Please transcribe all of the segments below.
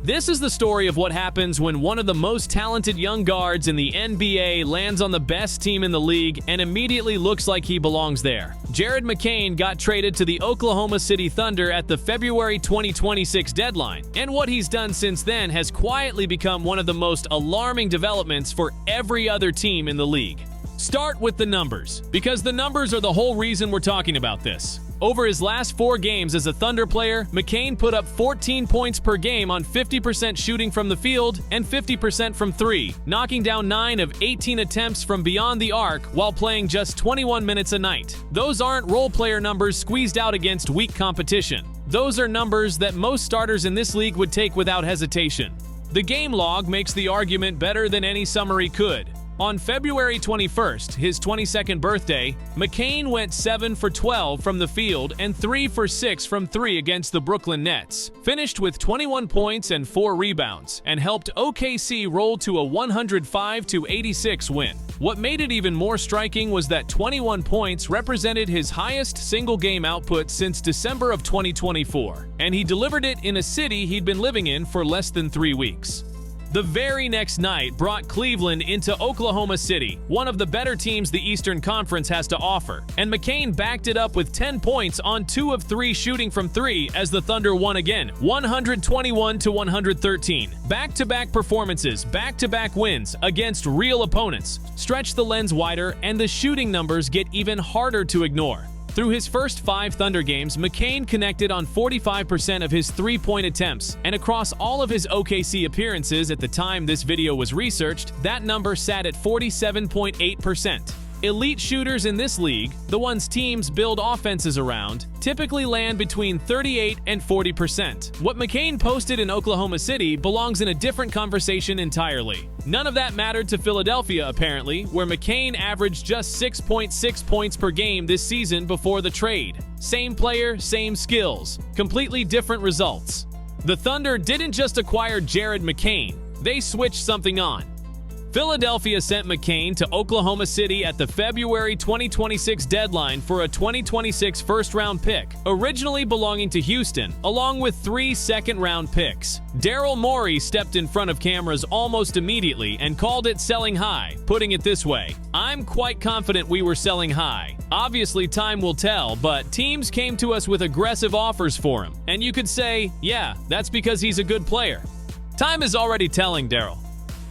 This is the story of what happens when one of the most talented young guards in the NBA lands on the best team in the league and immediately looks like he belongs there. Jared McCain got traded to the Oklahoma City Thunder at the February 2026 deadline, and what he's done since then has quietly become one of the most alarming developments for every other team in the league. Start with the numbers, because the numbers are the whole reason we're talking about this. Over his last 4 games as a Thunder player, McCain put up 14 points per game on 50% shooting from the field and 50% from 3, knocking down 9 of 18 attempts from beyond the arc while playing just 21 minutes a night. Those aren't role player numbers squeezed out against weak competition. Those are numbers that most starters in this league would take without hesitation. The game log makes the argument better than any summary could. On February 21st, his 22nd birthday, McCain went 7 for 12 from the field and 3 for 6 from 3 against the Brooklyn Nets, finished with 21 points and 4 rebounds, and helped OKC roll to a 105-86 win. What made it even more striking was that 21 points represented his highest single-game output since December of 2024, and he delivered it in a city he'd been living in for less than 3 weeks. The very next night brought Cleveland into Oklahoma City, one of the better teams the Eastern Conference has to offer, and McCain backed it up with 10 points on 2 of 3 shooting from 3 as the Thunder won again, 121-113. Back-to-back performances, back-to-back wins against real opponents stretch the lens wider, and the shooting numbers get even harder to ignore. Through his first 5 Thunder games, McCain connected on 45% of his 3-point attempts, and across all of his OKC appearances at the time this video was researched, that number sat at 47.8%. Elite shooters in this league, the ones teams build offenses around, typically land between 38 and 40%. What McCain posted in Oklahoma City belongs in a different conversation entirely. None of that mattered to Philadelphia, apparently, where McCain averaged just 6.6 points per game this season before the trade. Same player, same skills. Completely different results. The Thunder didn't just acquire Jared McCain, they switched something on. Philadelphia sent McCain to Oklahoma City at the February 2026 deadline for a 2026 first-round pick, originally belonging to Houston, along with 3 second-round picks. Daryl Morey stepped in front of cameras almost immediately and called it selling high, putting it this way: "I'm quite confident we were selling high. Obviously, time will tell, but teams came to us with aggressive offers for him, and you could say, yeah, that's because he's a good player." Time is already telling, Daryl.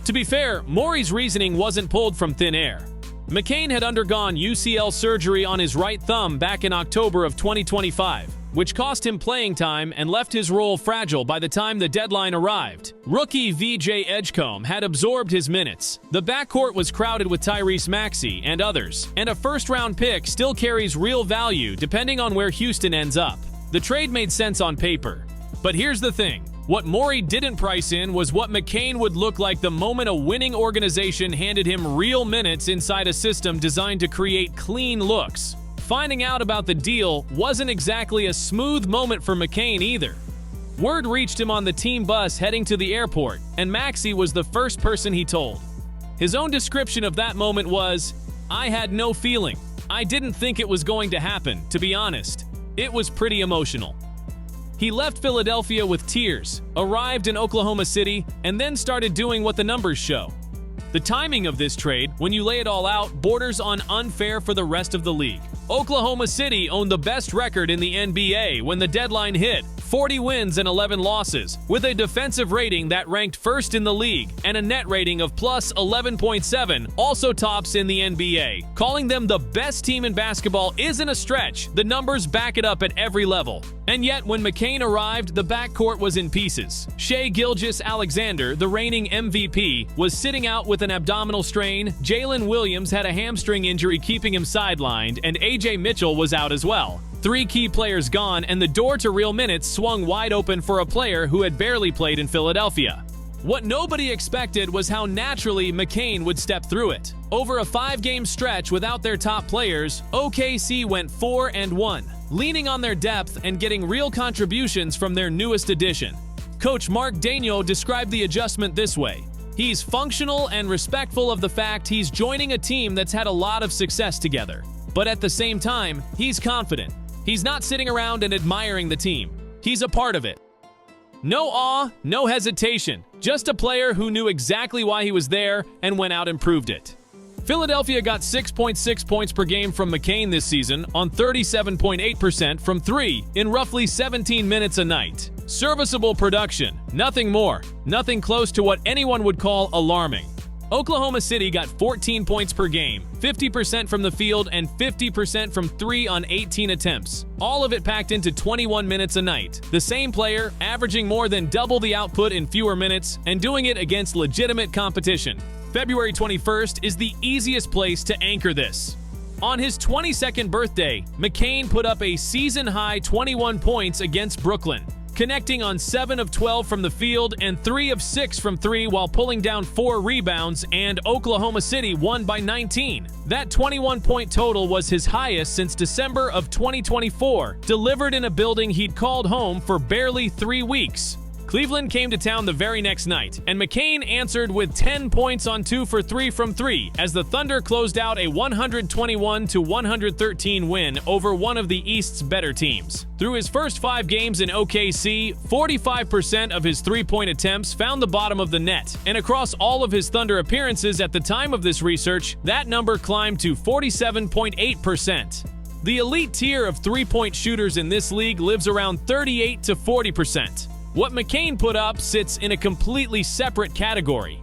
To be fair, Morey's reasoning wasn't pulled from thin air. McCain had undergone UCL surgery on his right thumb back in October of 2025, which cost him playing time and left his role fragile by the time the deadline arrived. Rookie VJ Edgecombe had absorbed his minutes. The backcourt was crowded with Tyrese Maxey and others, and a first-round pick still carries real value depending on where Houston ends up. The trade made sense on paper. But here's the thing. What Morey didn't price in was what McCain would look like the moment a winning organization handed him real minutes inside a system designed to create clean looks. Finding out about the deal wasn't exactly a smooth moment for McCain either. Word reached him on the team bus heading to the airport, and Maxey was the first person he told. His own description of that moment was, "I had no feeling. I didn't think it was going to happen, to be honest. It was pretty emotional." He left Philadelphia with tears, arrived in Oklahoma City, and then started doing what the numbers show. The timing of this trade, when you lay it all out, borders on unfair for the rest of the league. Oklahoma City owned the best record in the NBA when the deadline hit, 40 wins and 11 losses, with a defensive rating that ranked first in the league and a net rating of plus 11.7, also tops in the NBA. Calling them the best team in basketball isn't a stretch. The numbers back it up at every level. And yet, when McCain arrived, the backcourt was in pieces. Shai Gilgeous-Alexander, the reigning MVP, was sitting out with an abdominal strain, Jalen Williams had a hamstring injury keeping him sidelined, and AJ Mitchell was out as well. 3 key players gone, and the door to real minutes swung wide open for a player who had barely played in Philadelphia. What nobody expected was how naturally McCain would step through it. Over a 5-game stretch without their top players, OKC went 4-1, leaning on their depth and getting real contributions from their newest addition. Coach Mark Daigneault described the adjustment this way: "He's functional and respectful of the fact he's joining a team that's had a lot of success together. But at the same time, he's confident. He's not sitting around and admiring the team. He's a part of it." No awe, no hesitation. Just a player who knew exactly why he was there and went out and proved it. Philadelphia got 6.6 points per game from McCain this season on 37.8% from three in roughly 17 minutes a night. Serviceable production, nothing more, nothing close to what anyone would call alarming. Oklahoma City got 14 points per game, 50% from the field and 50% from three on 18 attempts. All of it packed into 21 minutes a night. The same player averaging more than double the output in fewer minutes and doing it against legitimate competition. February 21st is the easiest place to anchor this. On his 22nd birthday, McCain put up a season-high 21 points against Brooklyn, connecting on 7 of 12 from the field and 3 of 6 from 3 while pulling down 4 rebounds, and Oklahoma City won by 19. That 21-point total was his highest since December of 2024, delivered in a building he'd called home for barely 3 weeks. Cleveland came to town the very next night, and McCain answered with 10 points on 2 for 3 from 3 as the Thunder closed out a 121-113 win over one of the East's better teams. Through his first 5 games in OKC, 45% of his three-point attempts found the bottom of the net, and across all of his Thunder appearances at the time of this research, that number climbed to 47.8%. The elite tier of three-point shooters in this league lives around 38 to 40%. What McCain put up sits in a completely separate category.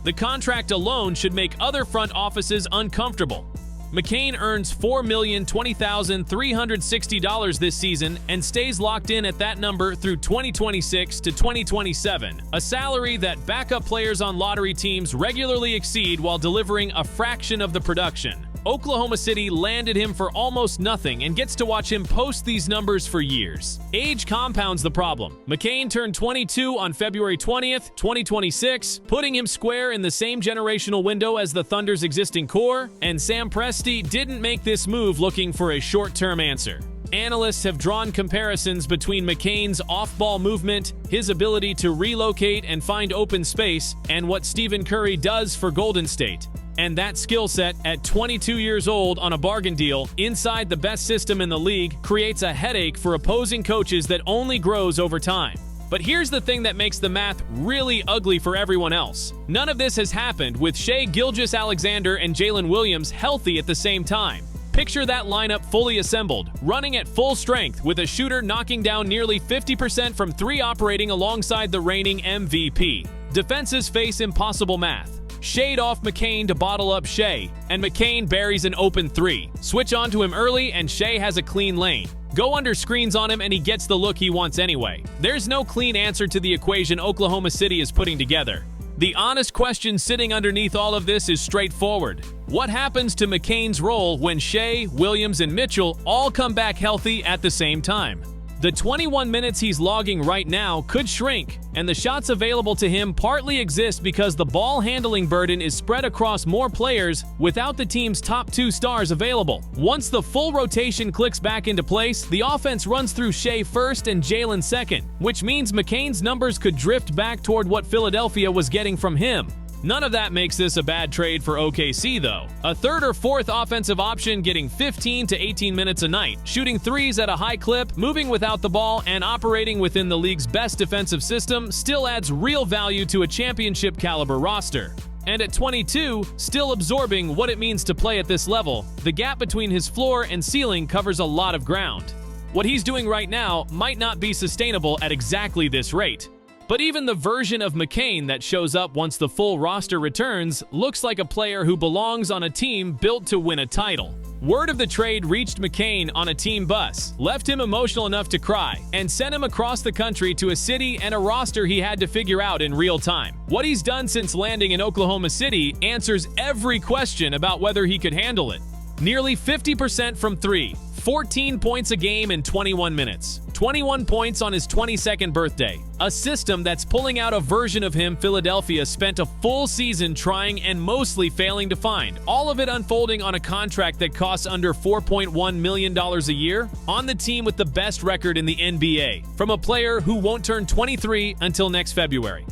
The contract alone should make other front offices uncomfortable. McCain earns $4,020,360 this season and stays locked in at that number through 2026 to 2027, a salary that backup players on lottery teams regularly exceed while delivering a fraction of the production. Oklahoma City landed him for almost nothing and gets to watch him post these numbers for years. Age compounds the problem. McCain turned 22 on February 20th, 2026, putting him square in the same generational window as the Thunder's existing core, and Sam Presti didn't make this move looking for a short-term answer. Analysts have drawn comparisons between McCain's off-ball movement, his ability to relocate and find open space, and what Stephen Curry does for Golden State. And that skill set, at 22 years old on a bargain deal, inside the best system in the league, creates a headache for opposing coaches that only grows over time. But here's the thing that makes the math really ugly for everyone else. None of this has happened with Shai Gilgeous-Alexander and Jalen Williams healthy at the same time. Picture that lineup fully assembled, running at full strength with a shooter knocking down nearly 50% from 3 operating alongside the reigning MVP. Defenses face impossible math. Shade off McCain to bottle up Shai, and McCain buries an open 3. Switch onto him early and Shai has a clean lane. Go under screens on him and he gets the look he wants anyway. There's no clean answer to the equation Oklahoma City is putting together. The honest question sitting underneath all of this is straightforward. What happens to McCain's role when Shai, Williams, and Mitchell all come back healthy at the same time? The 21 minutes he's logging right now could shrink, and the shots available to him partly exist because the ball handling burden is spread across more players without the team's top 2 stars available. Once the full rotation clicks back into place, the offense runs through Shai first and Jalen second, which means McCain's numbers could drift back toward what Philadelphia was getting from him. None of that makes this a bad trade for OKC, though. A third or fourth offensive option getting 15 to 18 minutes a night, shooting threes at a high clip, moving without the ball, and operating within the league's best defensive system still adds real value to a championship-caliber roster. And at 22, still absorbing what it means to play at this level, the gap between his floor and ceiling covers a lot of ground. What he's doing right now might not be sustainable at exactly this rate. But even the version of McCain that shows up once the full roster returns looks like a player who belongs on a team built to win a title. Word of the trade reached McCain on a team bus, left him emotional enough to cry, and sent him across the country to a city and a roster he had to figure out in real time. What he's done since landing in Oklahoma City answers every question about whether he could handle it. Nearly 50% from 3, 14 points a game in 21 minutes, 21 points on his 22nd birthday. A system that's pulling out a version of him Philadelphia spent a full season trying and mostly failing to find, all of it unfolding on a contract that costs under $4.1 million a year, on the team with the best record in the NBA, from a player who won't turn 23 until next February.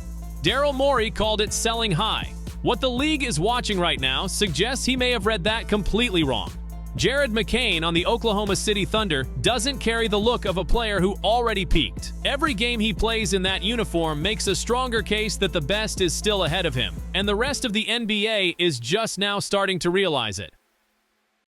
Daryl Morey called it selling high. What the league is watching right now suggests he may have read that completely wrong. Jared McCain on the Oklahoma City Thunder doesn't carry the look of a player who already peaked. Every game he plays in that uniform makes a stronger case that the best is still ahead of him, and the rest of the NBA is just now starting to realize it.